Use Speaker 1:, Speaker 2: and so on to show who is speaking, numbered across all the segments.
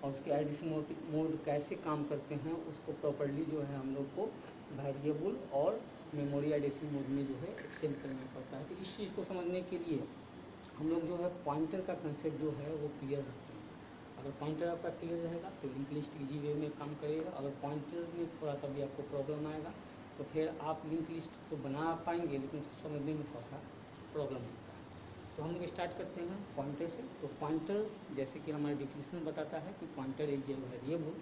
Speaker 1: और उसके addition mode कैसे काम करते हैं उसको प्रॉपर्ली जो है हम लोग को वेरिएबल और मेमोरी एडिशन मोड में जो है एक्सटेंड करना पड़ता है। तो इस चीज़ को समझने के लिए हम लोग जो है पॉइंटर का कंसेप्ट जो है वो क्लियर रखते हैं। अगर पॉइंटर आपका क्लियर रहेगा तो लिंक लिस्ट ईजी वे में काम करेगा। अगर पॉइंटर में थोड़ा सा भी आपको प्रॉब्लम आएगा तो फिर आप लिंक लिस्ट तो बना पाएंगे लेकिन उसको समझने में थोड़ा सा प्रॉब्लम होता है। तो हम लोग स्टार्ट करते हैं पॉइंटर से। तो पॉइंटर जैसे कि हमारा डिफिनेशन बताता है कि pointer is a variable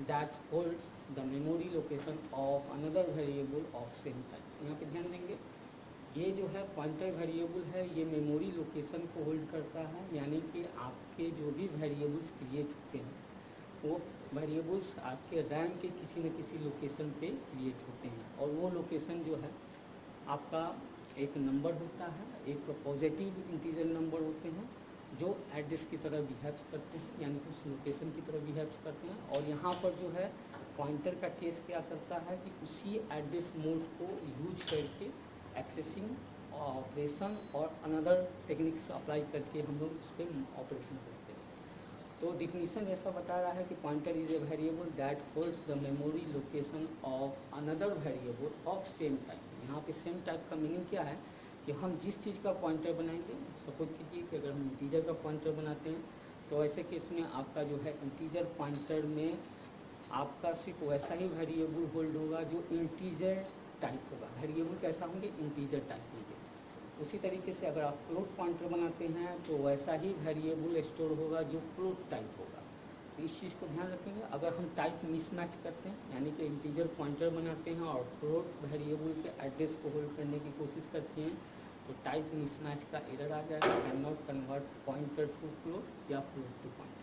Speaker 1: that holds the memory location of another variable of same type. यहाँ पे ध्यान देंगे, ये जो है पॉइंटर वेरिएबल है ये मेमोरी लोकेशन को होल्ड करता है, यानी कि आपके जो भी वेरिएबल्स क्रिएट होते हैं वो वेरिएबल्स आपके रैम के किसी न किसी लोकेशन पे क्रिएट होते हैं। और वो लोकेशन जो है आपका एक नंबर होता है, एक पॉजिटिव इंटीजर नंबर होते हैं जो एड्रेस की तरह बिहेव्स करते हैं, यानी कि उस लोकेशन की तरह बिहेव्स करते हैं। और यहाँ पर जो है पॉइंटर का केस क्या करता है कि उसी एड्रेस मोड को यूज करके एक्सेसिंग ऑपरेशन और अनदर टेक्निक्स अप्लाई करके हम लोग उस पर ऑपरेशन करते हैं। तो डिफिनीशन ऐसा बता रहा है कि pointer is a variable that holds the memory location of another variable of same type. यहाँ पे सेम टाइप का मीनिंग क्या है कि हम जिस चीज़ का पॉइंटर बनाएंगे, सपोज कीजिए कि अगर हम इंटीजर का पॉइंटर बनाते हैं तो ऐसे केस में आपका जो है इंटीजर पॉइंटर में आपका सिर्फ वैसा ही वेरिएबल होल्ड होगा जो इंटीजर टाइप होगा। वेरिएबल कैसा होंगे? इंटीजर टाइप होंगे। उसी तरीके से अगर आप फ्लोट पॉइंटर बनाते हैं तो वैसा ही वेरिएबल स्टोर होगा जो फ्लोट टाइप होगा। तो इस चीज़ को ध्यान रखेंगे। अगर हम टाइप मिसमैच करते हैं यानी कि इंटीजर पॉइंटर बनाते हैं और फ्लोट वेरिएबल के एड्रेस को होल्ड करने की कोशिश करते हैं तो टाइप मिसमैच का एरर आ जाएगा, can not convert pointer to float या फ्लोट टू पॉइंटर।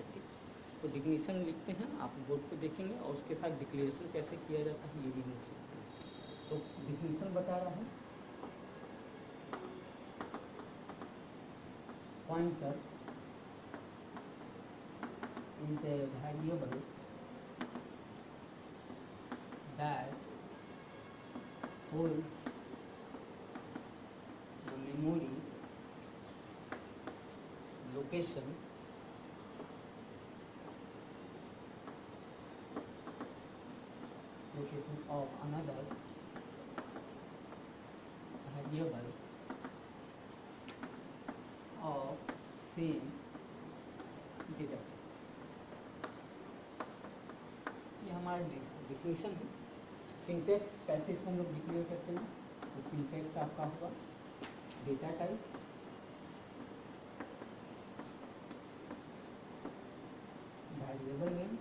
Speaker 1: तो डिफिनीशन लिखते हैं, आप बोर्ड पे देखेंगे और उसके साथ डिक्लेरेशन कैसे किया जाता है ये भी लिख सकते हैं। तो डिफिनीशन बता रहा है pointer is a variable that holds the memory location of another variable of same data। ये हमारा डिफिनेशन है। सिंटैक्स कैसे इसको हम लोग डिक्लेयर करते हैं, तो सिंटैक्स आपका होगा डेटा टाइप वेरिएबल नेम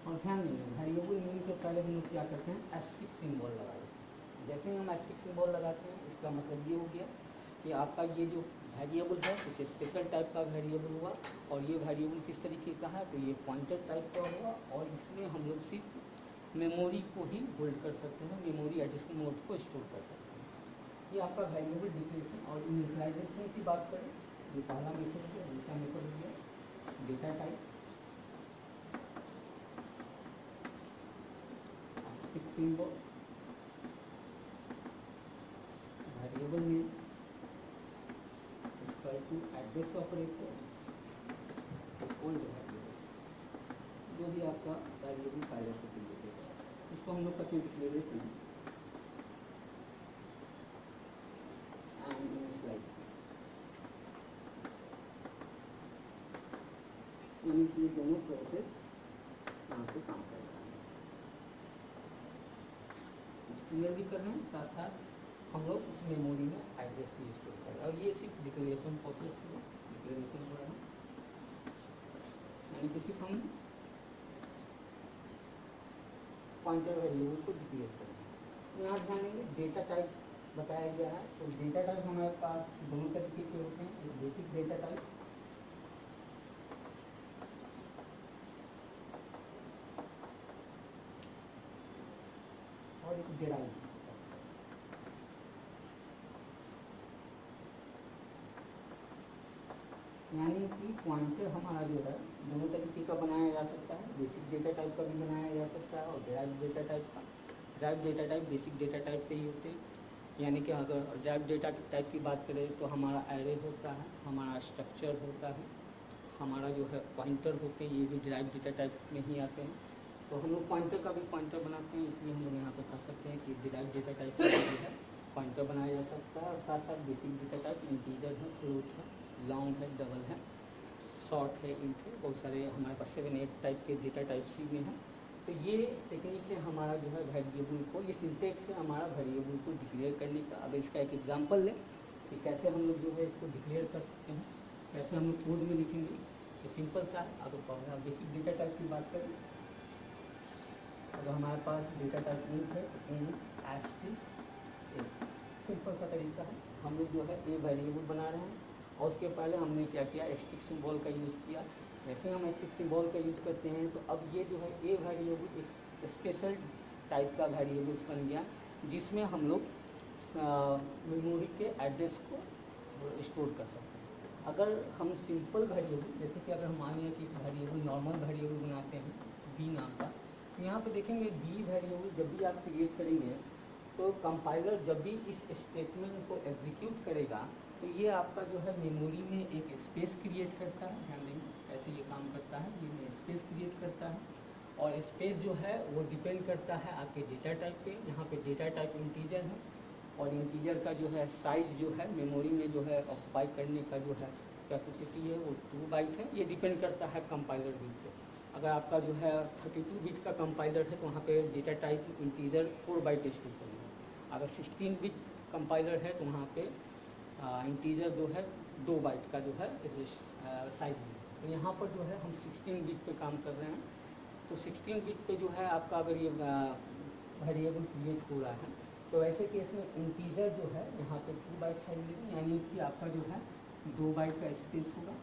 Speaker 1: और ध्यान देंगे वेरिएबल नेम के पहले हम लोग क्या करते हैं एस्टेरिस्क सिंबल लगा देते हैं। जैसे ही हम एस्टेरिस्क सिंबल लगाते हैं इसका मतलब ये हो गया कि आपका ये जो वेरिएबल है कुछ स्पेशल टाइप का वेरिएबल हुआ और ये वेरिएबल किस तरीके का है तो ये पॉइंटर टाइप का हुआ और इसमें हम लोग सिर्फ मेमोरी को ही होल्ड कर सकते हैं, मेमोरी एडिशन मोड को स्टोर कर सकते हैं। ये आपका वेरिएबल डिक्लेरेशन। और इनिशियलाइजेशन की बात करें, ये पहला मेथड हो गया। दूसरा मेथड हो गया data type asterisk symbol variable name to address operator old variable जो भी आपका वेरिएबल पहले से क्रिएट है इसको हम लोग करते हैं डिक्लेरेशन एंड इनिशियलाइजेशन। यानी कि ये दोनों प्रोसेस यहाँ पे काम कर रहा है, क्लियर भी कर रहे हैं, साथ साथ हम लोग उस मेमोरी में एड्रेस भी स्टोर करें। और ये सिर्फ डिक्लेरेशन प्रोसेस है, डिक्लेरेशन हो रहा है यानी कि सिर्फ हम पॉइंटर वेरिएबल को डिक्लेयर करें। यहाँ ध्यान देंगे डेटा टाइप बताया गया है। तो डेटा टाइप हमारे पास दोनों तरीके के होते हैं, एक बेसिक डेटा टाइप और एक डेराइव। यानी कि पॉइंटर हमारा जो है दोनों तरीके का बनाया जा सकता है, बेसिक डेटा टाइप का भी बनाया जा सकता है और डेराइव डेटा टाइप का। Derive data type basic data type पे ही होते हैं। यानी कि अगर ड्राइव डेटा टाइप की बात करें तो हमारा एरे होता है, हमारा स्ट्रक्चर होता है, हमारा जो है पॉइंटर होते हैं, ये भी ड्राइव डेटा टाइप में ही आते हैं। तो हम लोग पॉइंटर का भी पॉइंटर बनाते हैं, इसलिए हम लोग यहाँ पे कह सकते हैं कि ड्राइव डेटा टाइप का जो है पॉइंटर बनाया जा सकता है। और साथ साथ बेसिक डेटा टाइप इंटीजर है, फ्लोट है, लॉन्ग है, डबल है, शॉर्ट है, इंट है, बहुत सारे हमारे पास 7-8 टाइप के डेटा टाइप सी में हैं। तो ये टेक्निक है हमारा जो है वेरिएबल को, ये सिंटेक्स है हमारा वेरिएबल को डिक्लेयर करने का। अगर इसका एक एग्जांपल लें कि कैसे हम लोग जो है इसको डिक्लेयर कर सकते हैं, कैसे हम लोग कोड में लिखेंगे, तो सिंपल सा है। अगर बेसिक डेटा टाइप की बात करें, अगर हमारे पास डेटा टाइप इंट है तो int सिंपल सा तरीका है। हम लोग जो है ए वेरिएबल बना रहे हैं और उसके पहले हमने क्या किया, एक्स्ट्रिक सिंबल का यूज़ किया। वैसे हम एक्स्ट्रिक सिंबल का यूज़ करते हैं तो अब ये जो है ए वेरिएबल एक स्पेशल टाइप का वेरिएबल्स बन गया, जिसमें हम लोग मेमोरी के एड्रेस को स्टोर कर सकते हैं। अगर हम सिंपल वेरिएबल, जैसे कि अगर हम मान लिया कि एक वेरिएबल नॉर्मल वेरिएबल बनाते हैं बी नाम का, तो यहाँ पे देखेंगे बी वेरिएबल जब भी आप क्रिएट करेंगे तो कंपाइलर जब भी इस स्टेटमेंट को एग्जीक्यूट करेगा तो ये आपका जो है मेमोरी में एक स्पेस क्रिएट करता है। ध्यान देंगे ऐसे ये काम करता है, ये स्पेस क्रिएट करता है और स्पेस जो है वो डिपेंड करता है आपके डेटा टाइप पे। यहाँ पे डेटा टाइप इंटीजर है और इंटीजर का जो है साइज जो है मेमोरी में जो है ऑक्यूपाई करने का जो है कैपेसिटी है वो 2 बाइट है। ये डिपेंड करता है कंपाइलर बिट पे। अगर आपका जो है 32 बिट का कंपाइलर है तो वहाँ पे data type integer 4 byte store करेंगे। अगर 16 बिट कंपाइलर है तो वहाँ पे इंटीजर जो है 2 बाइट का जो है साइज में। तो यहाँ पर जो है हम 16 बिट पे काम कर रहे हैं। तो 16 बिट पे जो है आपका अगर ये वेरिएबल क्रिएट हो रहा है तो ऐसे केस में इंटीजर जो है यहाँ पे 2 बाइट साइज लेंगे, यानी कि आपका जो है 2 बाइट का स्पेस होगा।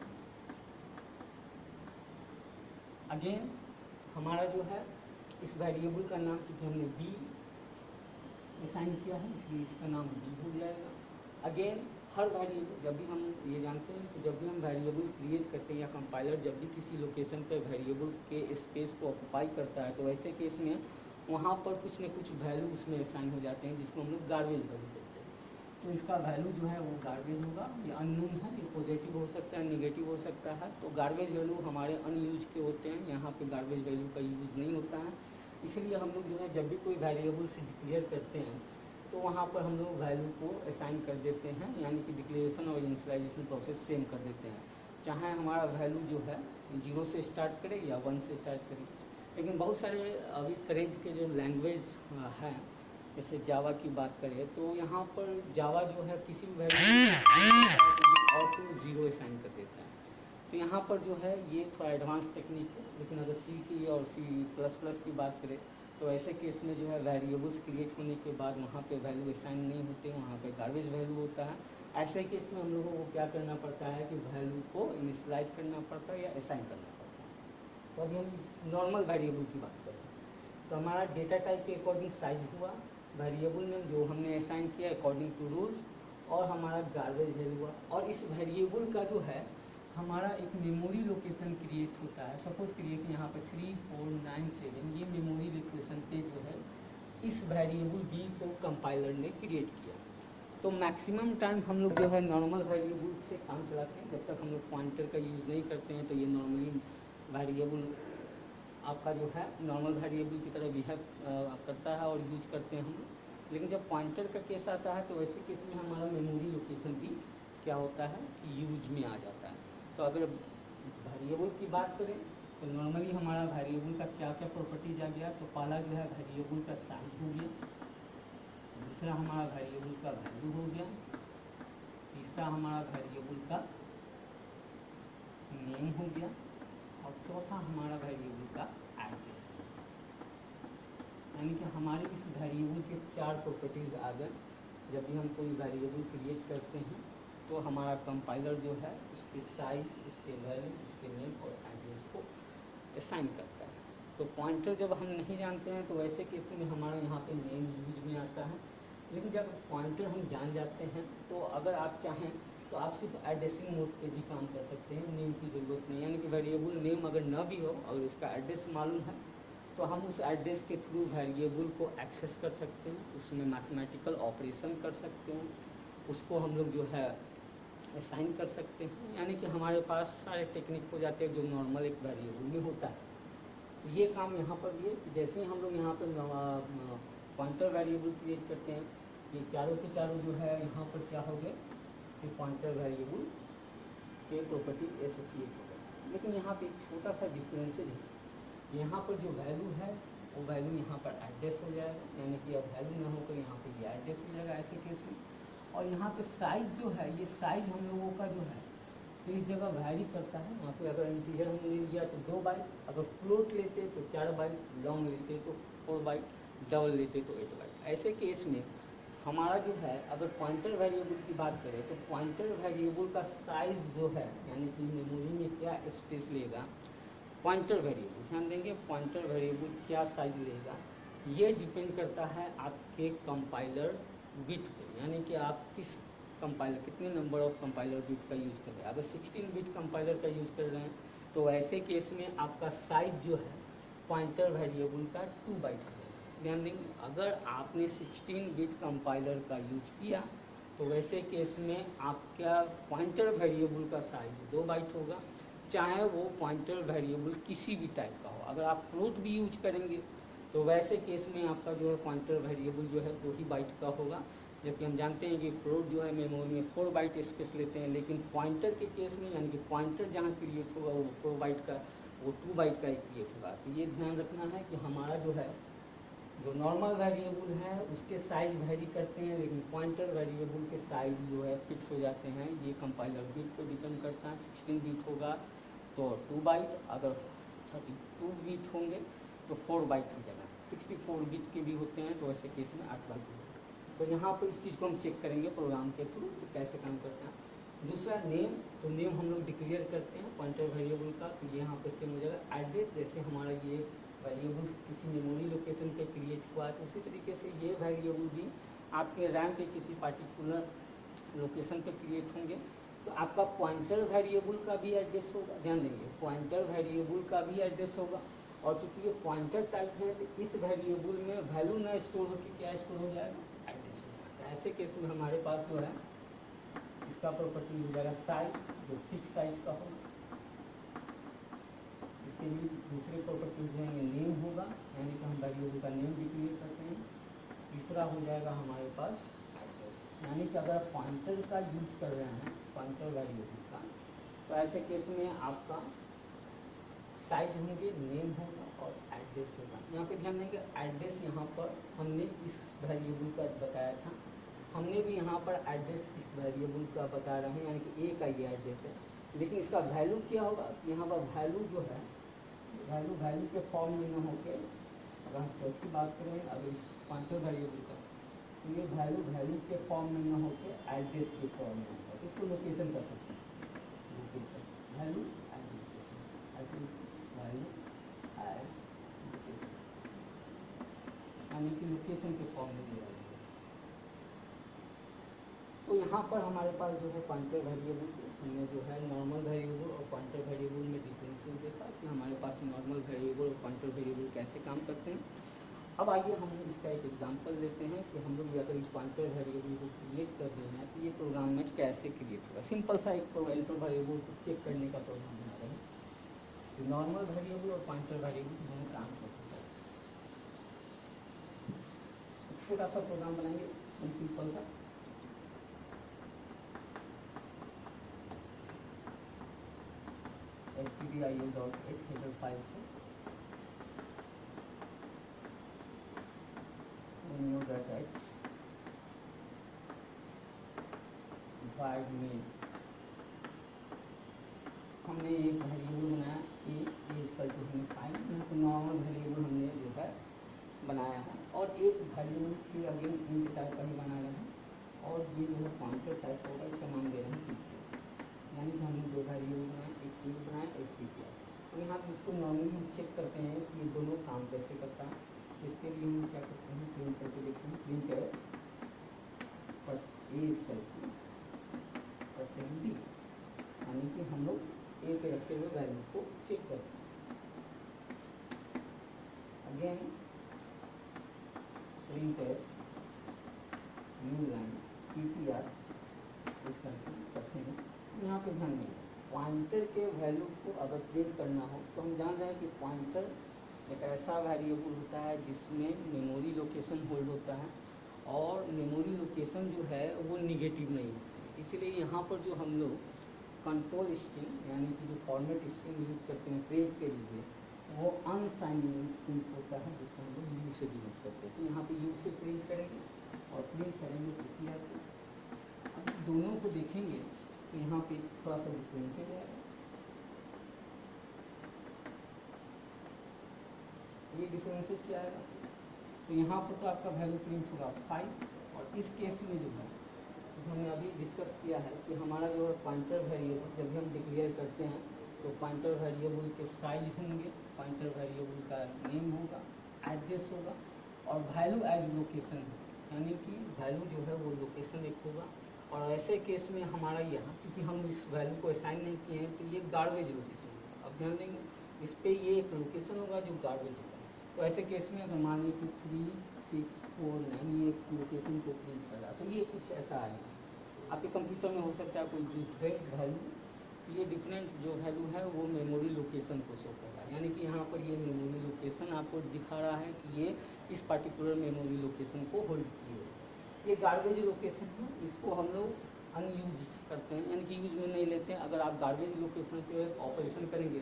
Speaker 1: अगेन हमारा जो है इस वेरिएबल का नाम क्योंकि हमने बी असाइन किया है इसलिए इसका नाम बी हो जाएगा। अगेन हर वेरिएबल जब भी हम ये जानते हैं कि जब भी हम वेरिएबल क्रिएट करते हैं या कंपाइलर जब भी किसी लोकेशन पर वेरिएबल के स्पेस को ऑक्यूपाई करता है तो ऐसे केस में वहाँ पर कुछ न कुछ वैल्यू उसमें असाइन हो जाते हैं जिसको हम लोग गार्बेज वैल्यू कहते हैं। तो इसका वैल्यू जो है वो गार्बेज होगा। ये अननोन है, ये पॉजिटिव हो सकता है, नेगेटिव हो सकता है। तो गार्बेज वैल्यू हमारे अनयूज के होते हैं, यहाँ पे गार्बेज वैल्यू का यूज़ नहीं होता है। इसलिए हम लोग जो है जब भी कोई वेरिएबल से डिक्लेयर करते हैं तो वहाँ पर हम लोग वैल्यू को असाइन कर देते हैं, यानी कि डिक्लेरेशन और इनिशियलाइजेशन प्रोसेस सेम कर देते हैं, चाहे हमारा वैल्यू जो है 0 से स्टार्ट करे या 1 से स्टार्ट करे। लेकिन बहुत सारे अभी करेंट के जो लैंग्वेज हैं जैसे जावा की बात करें तो यहाँ पर जावा जो है किसी भी वैल्यू और को 0 असाइन कर देता है। तो यहाँ पर जो है ये थोड़ा एडवांस टेक्निक है। लेकिन अगर सी की और C++ की बात करें तो ऐसे केस में जो है वेरिएबल्स क्रिएट होने के बाद वहाँ पे वैल्यू असाइन नहीं होते, वहाँ पे गार्बेज वैल्यू होता है। ऐसे केस में हम लोगों को क्या करना पड़ता है कि वैल्यू को इनिशियलाइज करना पड़ता है या असाइन करना पड़ता है। तो अभी हम नॉर्मल वेरिएबल की बात करें तो हमारा डेटा टाइप के अकॉर्डिंग साइज हुआ, वेरिएबल में जो हमने असाइन किया अकॉर्डिंग टू रूल्स, और हमारा गार्बेज वैल्यू हुआ। और इस वेरिएबल का जो है हमारा एक मेमोरी लोकेशन क्रिएट होता है। सपोज करिए कि यहाँ पर 3, 4, 9, 7 ये मेमोरी लोकेशन पे जो है इस वेरिएबल बी को कंपाइलर ने क्रिएट किया। तो मैक्सिमम टाइम हम लोग जो है नॉर्मल वेरिएबल से काम चलाते हैं। जब तक हम लोग पॉइंटर का यूज़ नहीं करते हैं तो ये नॉर्मली वेरिएबल आपका जो है नॉर्मल वेरिएबल की तरह बिहेव करता है और यूज करते हैं हम लोग। लेकिन जब पॉइंटर का केस आता है तो वैसे केस में हमारा मेमोरी लोकेशन भी क्या होता है कि यूज में आ जाता है। तो अगर वेरिएबल की बात करें तो नॉर्मली हमारा वेरिएबल का क्या क्या प्रॉपर्टीज आ गया। तो पहला जो है वेरिएबल का साइज हो गया, दूसरा हमारा वेरिएबल का वैल्यू हो गया, तीसरा हमारा वेरिएबल का नेम हो गया और चौथा हमारा वेरिएबल का एड्रेस। यानी कि हमारे इस वेरिएबल के 4 प्रॉपर्टीज आ गए। जब भी हम कोई वेरिएबल क्रिएट करते हैं तो हमारा कंपाइलर जो है उसके साइज, उसके वैल्यू, उसके नेम और एड्रेस को असाइन करता है। तो पॉइंटर जब हम नहीं जानते हैं तो वैसे केस में हमारा यहाँ पे नेम यूज में आता है। लेकिन जब पॉइंटर हम जान जाते हैं तो अगर आप चाहें तो आप सिर्फ एड्रेसिंग मोड पे भी काम कर सकते हैं, नेम की ज़रूरत नहीं। यानी कि वेरिएबल नेम अगर न भी हो, अगर उसका एड्रेस मालूम है तो हम उस एड्रेस के थ्रू वेरिएबल को एक्सेस कर सकते हैं, उसमें मैथमेटिकल ऑपरेशन कर सकते हैं, उसको हम लोग जो है असाइन कर सकते हैं, यानी कि हमारे पास सारे टेक्निक हो जाते हैं जो नॉर्मल एक वेरिएबल में होता है। तो ये काम यहाँ पर भी है कि जैसे ही हम लोग यहाँ पर पॉइंटर वेरिएबल क्रिएट करते हैं, ये चारों के चारों जो है यहाँ पर क्या हो गए कि पॉइंटर वेरिएबल के प्रॉपर्टी एसोसिएट हो गए। लेकिन यहाँ पे एक छोटा सा डिफरेंसेज है, यहाँ पर जो वैल्यू है वो वैल्यू यहाँ पर एड्रेस हो जाएगा, यानी कि अब वैल्यू ना होकर यहाँ पे ये एड्रेस हो जाएगा ऐसे केस में। और यहाँ पे साइज जो है, ये साइज हम लोगों का जो है तो इस जगह वैरी करता है। यहाँ पे अगर इंटीजर हमने ले लिया तो 2 बाइट, अगर फ्लोट लेते तो 4 बाइट, लॉन्ग लेते तो 4 बाइट, डबल लेते तो 8 बाइट। ऐसे केस में हमारा जो है अगर पॉइंटर वेरिएबल की बात करें तो पॉइंटर वेरिएबल का साइज जो है, यानी कि मेमोरी में क्या स्पेस लेगा पॉइंटर वेरिएबल, ध्यान देंगे पॉइंटर वेरिएबल क्या साइज लेगा, ये डिपेंड करता है आपके कंपाइलर बिट पे, यानी कि आप किस कंपाइलर, कितने नंबर ऑफ कंपाइलर बिट का यूज़ कर रहे हैं। अगर 16 बिट कंपाइलर का यूज़ कर रहे हैं तो ऐसे केस में आपका साइज जो है पॉइंटर वेरिएबल का 2 बाइट हो जाएगा। ध्यान देंगे अगर आपने 16 बिट कंपाइलर का यूज किया तो वैसे केस में आपका पॉइंटर वेरिएबल का साइज 2 बाइट होगा, चाहे वो पॉइंटर वेरिएबल किसी भी टाइप का हो। अगर आप फ्लोट भी यूज करेंगे तो वैसे केस में आपका जो है पॉइंटर वेरिएबल जो है 2 ही बाइट का होगा, जबकि हम जानते हैं कि फ्लोट जो है मेमोरी में 4 बाइट स्पेस लेते हैं, लेकिन पॉइंटर के केस में यानी कि पॉइंटर जहाँ क्रिएट होगा वो 4 बाइट का, वो 2 बाइट का ही क्रिएट होगा। तो ये ध्यान रखना है कि हमारा जो है जो नॉर्मल वेरिएबल है उसके साइज वेरी करते हैं, लेकिन पॉइंटर वेरिएबल के साइज जो है फिक्स हो जाते हैं। ये कंपाइलर बिट पर डिपेंड करता है। 16 बिट होगा तो 2 बाइट, अगर 32 बिट होंगे तो 4 बाइट हो जाएगा, 64 बिट के भी होते हैं तो ऐसे केस में 8 बाइट होगा। तो यहाँ पर इस चीज़ को हम चेक करेंगे प्रोग्राम के थ्रू कि कैसे काम करता है। दूसरा नेम, तो नेम हम लोग डिक्लेयर करते हैं पॉइंटर वेरिएबल का, तो ये यहाँ पर सेम हो जाएगा। एड्रेस, जैसे हमारा ये वेरिएबल किसी मेमोरी लोकेशन पे क्रिएट हुआ है तो उसी तरीके से ये वेरिएबल भी आपके रैम पे किसी पार्टिकुलर लोकेशन पे क्रिएट होंगे तो आपका पॉइंटर वेरिएबल का भी एड्रेस होगा। ध्यान देंगे पॉइंटर वेरिएबल का भी एड्रेस होगा, और चूँकि ये पॉइंटर टाइप है तो इस वेरिएबल में वैल्यू ना स्टोर होकर क्या स्टोर हो जाएगा, एड्रेस हो जाएगा। ऐसे केस में हमारे पास जो है इसका प्रॉपर्टी हो जाएगा साइज, जो फिक्स साइज का होगा। इसके लिए दूसरे प्रॉपर्टीज हैं, नेम होगा, यानी कि हम वेरिएबल का नेम डिक्लेयर करते हैं। तीसरा हो जाएगा हमारे पास एड्रेस, यानी कि अगर आप पॉइंटर का यूज कर रहे हैं पॉइंटर वेरिएबल का तो ऐसे केस में आपका साइज होंगे, नेम होगा और एड्रेस होगा। यहाँ पे ध्यान देंगे एड्रेस यहाँ पर हमने इस वेरिएबल का बताया था, हमने भी यहाँ पर एड्रेस इस वेरिएबल का बता रहे हैं, यानी कि ए का ये एड्रेस है, लेकिन इसका वैल्यू क्या होगा, यहाँ पर वैल्यू जो है वैल्यू के फॉर्म में न होकर, अगर हम चौथी बात करें अगर इस पॉइंटर वेरिएबल का तो ये वैल्यू के फॉर्म में न होकर एड्रेस के फॉर्म में होगा, तो इसको लोकेशन कर सकते हैं। लोकेशन वैल्यू एज लोकेशन, ऐसे वैल्यू एज लोकेशन, यानी कि लोकेशन के फॉर्म में दिया जाएगा। तो यहाँ पर हमारे पास जो है पॉइंटर वेरिएबल हमने जो है नॉर्मल वेरिएबल और पॉइंटर वेरिएबल में डिफरेंशियल देखा कि हमारे पास नॉर्मल वेरिएबल और पॉइंटर वेरिएबल कैसे काम करते हैं। अब आइए हम इसका एक एग्जांपल लेते हैं कि हम लोग अगर इस पॉइंटर वेरिएबल को क्रिएट कर रहे हैं तो ये प्रोग्राम में कैसे क्रिएट होगा। सिंपल सा एक पॉइंटर वेरिएबल को चेक करने का प्रोग्राम बना रहे हैं कि नॉर्मल वेरिएबल और पॉइंटर वेरिएबल दोनों काम कैसे करें। छोटा सा प्रोग्राम बनाएंगे सिंपल सा, stdio.h हेडर फाइल से new.h void main, हमने एक वेरिएबल बनाया ए इक्वल टू हमने फाइल, यहाँ पर नॉर्मल वेरिएबल हमने जो है बनाया है, और एक वेरिएबल फिर अगेन इंट टाइप का ही बना रहे हैं, और ये जो है पॉइंटर टाइप होगा, इसका नाम दे रहे हैं टीपीआर, यानी कि हमने दो वेरिएबल बनाए, एक टी बनाया एक टीपीआर। तो यहाँ पर इसको नॉर्मली चेक करते हैं कि ये दोनों काम कैसे करता है। इसके लिए हम क्या करते हैं, प्रिंट करके देखते हैं, प्रिंट है ए इक्वल टू परसेंट बी, यानी कि हम लोग ए के रखते हुए वैल्यू को चेक करते हैं। अब again print new line ptr %। यहाँ पे ध्यान देंगे पॉइंटर के वैल्यू को अगर प्रिंट करना हो तो हम जान रहे हैं कि पॉइंटर एक ऐसा वेरिएबल होता है जिसमें मेमोरी लोकेशन होल्ड होता है और मेमोरी लोकेशन जो है वो निगेटिव नहीं होती। इसलिए यहाँ पर जो हम लोग कंट्रोल स्ट्रिंग यानी कि जो फॉर्मेट स्ट्रिंग यूज करते हैं प्रिंट के लिए वो अनसाइनिंग प्रिंट होता है जिसको हम लोग यू से डिनोट करते हैं। तो यहाँ पे यू से प्रिंट करेंगे और प्रिंट करेंगे ptr को। अब दोनों को देखेंगे तो यहाँ पे थोड़ा सा डिफरेंशियल है। ये डिफरेंसेस क्या आएगा तो यहाँ पर तो आपका वैल्यू प्रिंट होगा 5 और इस केस में जो है तो हमने अभी डिस्कस किया है कि हमारा जो है पॉइंटर वेरिएबल जब भी हम डिक्लेयर करते हैं तो पॉइंटर वेरिएबल के साइज होंगे, पॉइंटर वेरिएबल का नेम होगा, एड्रेस होगा और वैल्यू एज लोकेशन होगा, यानी कि वैल्यू जो है वो लोकेशन एक होगा। और ऐसे केस में हमारा यहाँ क्योंकि हम इस वैल्यू को असाइन नहीं किए हैं तो ये गार्बेज लोकेशन होगा। अब ध्यान देंगे इस पर ये एक लोकेशन होगा जो गार्बेज होगा। तो ऐसे केस में अगर मान लीजिए कि 3649 ये एक लोकेशन को प्रिंट कर रहा तो ये कुछ ऐसा है। आपके कंप्यूटर में हो सकता है कोई डिफरेंट वैल्यू, तो ये डिफरेंट जो वैल्यू है वो मेमोरी लोकेशन को शो कर रहा है, यानी कि यहाँ पर ये मेमोरी लोकेशन आपको दिखा रहा है कि ये इस पर्टिकुलर मेमोरी लोकेशन को होल्ड किए हुए। ये गार्बेज लोकेशन है, इसको हम लोग अनयूज करते हैं यानी कि यूज में नहीं लेते हैं। अगर आप गार्बेज लोकेशन पे ऑपरेशन करेंगे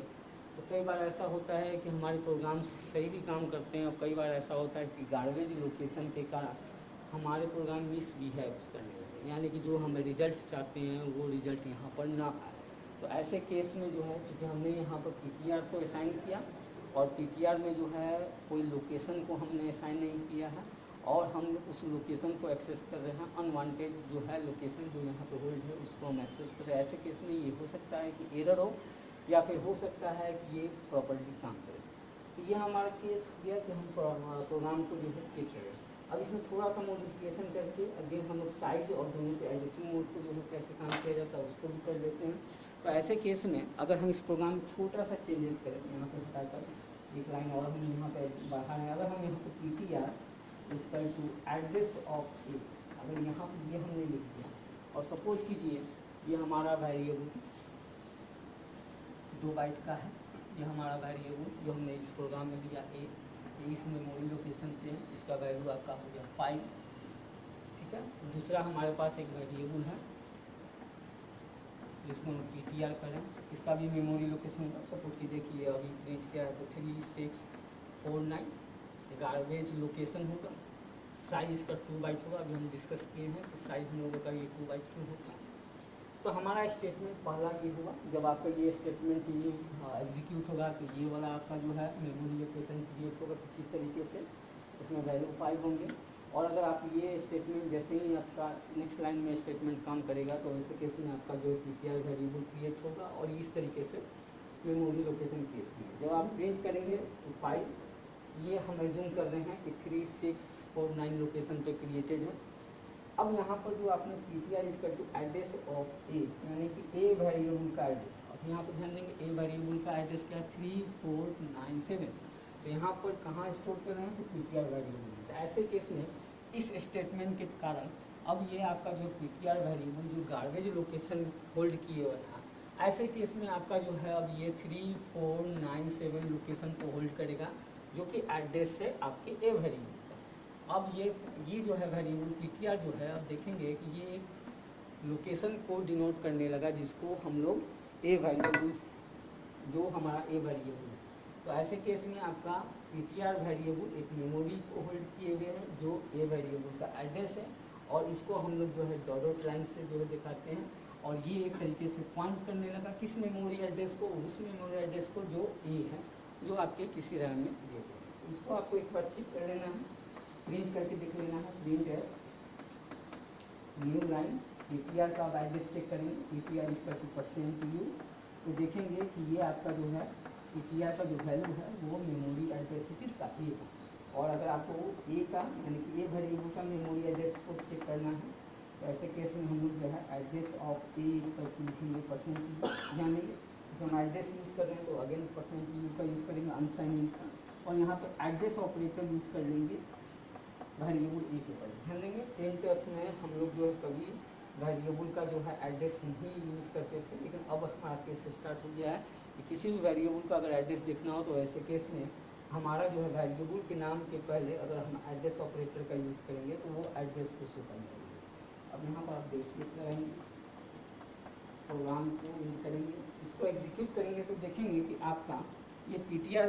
Speaker 1: तो कई बार ऐसा होता है कि हमारे प्रोग्राम सही भी काम करते हैं और कई बार ऐसा होता है कि गार्बेज लोकेशन के कारण हमारे प्रोग्राम मिसबिहेव करने लगे, यानी कि जो हम रिजल्ट चाहते हैं वो रिजल्ट यहाँ पर ना आए। तो ऐसे केस में जो है क्योंकि हमने यहाँ पर ptr को असाइन किया और ptr में जो है कोई लोकेशन को हमने असाइन नहीं किया है और हम उस लोकेशन को एक्सेस कर रहे हैं, अनवांटेड जो है लोकेशन जो यहाँ पे होल्ड है उसको हम एक्सेस कर रहे हैं। ऐसे केस में ये हो सकता है कि एरर हो या फिर हो सकता है कि ये प्रॉपर्ली काम करे। तो ये हमारा केस किया कि हम प्रोग्राम को जो है चेक करें। अब इसमें थोड़ा सा मॉडिफिकेशन करके अगेन हम लोग साइज और दोनों के एडिशन मोड को जो है कैसे काम किया जाता है उसको भी कर लेते हैं। तो ऐसे केस में अगर हम इस प्रोग्राम में छोटा सा चेंजेस करें यहाँ पर बताकर एक लाइन और हम यहाँ पर बढ़ा है, अगर हम यहाँ पर ptr equal to address of a, अगर यहाँ पर ये हमने लिख दिया और सपोज कीजिए ये हमारा वेरिएबल 2 बाइट का है, ये हमारा वेरिएबल जो हमने इस प्रोग्राम में दिया ए, इस मेमोरी लोकेशन पे है, इसका वैल्यू आपका हो गया 5, ठीक है। दूसरा हमारे पास एक वेरिएबल है जिसको हम ptr करें, इसका भी मेमोरी लोकेशन होगा। सपोज कीजिए कि ये अभी प्रिंट किया है तो 3649 गार्बेज लोकेशन होगा। साइज इसका 2 बाइट होगा, अभी हम डिस्कस किए हैं कि साइज में होगा ये 2 बाइट क्यों होगा। तो हमारा स्टेटमेंट पहला ये हुआ, जब आपका ये स्टेटमेंट ये एग्जीक्यूट होगा तो ये वाला आपका जो है मेमोरी लोकेशन क्रिएट होगा कुछ इस तरीके से, उसमें वैल्यू 5 होंगे। और अगर आप ये स्टेटमेंट जैसे ही आपका नेक्स्ट लाइन में स्टेटमेंट काम करेगा तो ऐसे केस में आपका जो ptr वेरिएबल क्रिएट होगा और इस तरीके से मेमोरी लोकेशन क्रिएट होगी। जब आप प्रिंट करेंगे तो 5 ये हम एज्यूम कर रहे हैं कि 3649 लोकेशन पे क्रिएटेड है। अब यहाँ पर जो आपने ptr equal to address of a यानी कि ए वेरिएबल का एड्रेस, अब यहाँ पर ध्यान देंगे ए वेरिएबल का एड्रेस क्या है 3497, तो यहाँ पर कहाँ स्टोर कर रहे हैं तो ptr वेरिएबल। तो ऐसे केस में इस स्टेटमेंट के कारण अब ये आपका जो ptr वेरिएबल जो गार्बेज लोकेशन होल्ड किए हुआ था, ऐसे केस में आपका जो है अब ये 3497 लोकेशन को होल्ड करेगा जो कि एड्रेस है आपके ए वेरिएबल। अब ये जो है वेरिएबल ptr जो है अब देखेंगे कि ये एक लोकेशन को डिनोट करने लगा जिसको हम लोग ए वेरिएबल जो हमारा ए वेरिएबल है। तो ऐसे केस में आपका ptr वेरिएबल एक मेमोरी को होल्ड किए हुए है जो ए वेरिएबल का एड्रेस है और इसको हम लोग जो है डॉट लाइन से जो है दिखाते हैं और ये एक तरीके से पॉइंट करने लगा किस मेमोरी एड्रेस को, उस मेमोरी एड्रेस को जो ए है जो आपके किसी रैम में दिए गए। इसको आपको एक बार चेक कर लेना है, प्रिंट करके देख लेना है। प्रिंट है न्यू लाइन ptr का एड्रेस चेक करेंगे ptr इक्वल टू %u, तो देखेंगे कि ये आपका जो है ptr का जो वैल्यू है वो मेमोरी एड्रेस है किसका ए का। और अगर आपको ए का यानी कि ए वेरिएबल का मेमोरी एड्रेस को चेक करना है तो ऐसे केस में हम लोग जो है address of a equal to लिखेंगे %u, ध्यान देंगे तो हम एड्रेस यूज़ कर रहे हैं तो अगेन %u का यूज़ करेंगे अनसाइनिंग का। और यहाँ पर एड्रेस ऑपरेटर यूज कर लेंगे वेरिएबल ए के ऊपर। ध्यान देंगे 10th में हम लोग जो है कभी वेरिएबल का जो है एड्रेस नहीं यूज करते थे, लेकिन अब हमारा केस स्टार्ट हो गया है कि किसी भी वेरिएबल का अगर एड्रेस देखना हो तो ऐसे केस में हमारा जो है वेरिएबल के नाम के पहले अगर हम एड्रेस ऑपरेटर का यूज करेंगे तो वो एड्रेस को शो कर जाएंगे। अब यहाँ पर आप बेसिस लगाएंगे, प्रोग्राम को इन करेंगे, इसको एग्जीक्यूट करेंगे तो देखेंगे कि आपका ये ptr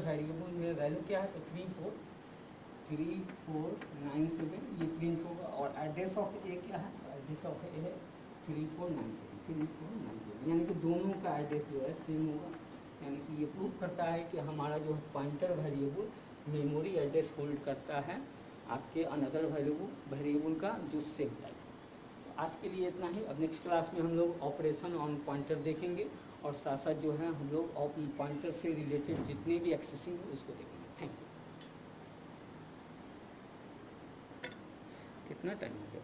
Speaker 1: वेरिएबल में वैल्यू क्या है तो 3497 ये प्रिंट होगा। और एड्रेस ऑफ ए क्या है, एड्रेस ऑफ ए है 3497, यानी कि दोनों का एड्रेस जो है सेम होगा। यानी कि ये प्रूव करता है कि हमारा जो pointer variable memory address hold करता है आपके अनदर वेरिएबल का जो सेम टाइप। तो आज के लिए इतना ही। अब नेक्स्ट क्लास में हम लोग ऑपरेशन ऑन पॉइंटर देखेंगे और साथ साथ जो है हम लोग पॉइंटर से रिलेटेड जितने भी एक्सेसिंग है उसको देखेंगे। Thank you. कितना टाइम हो गया?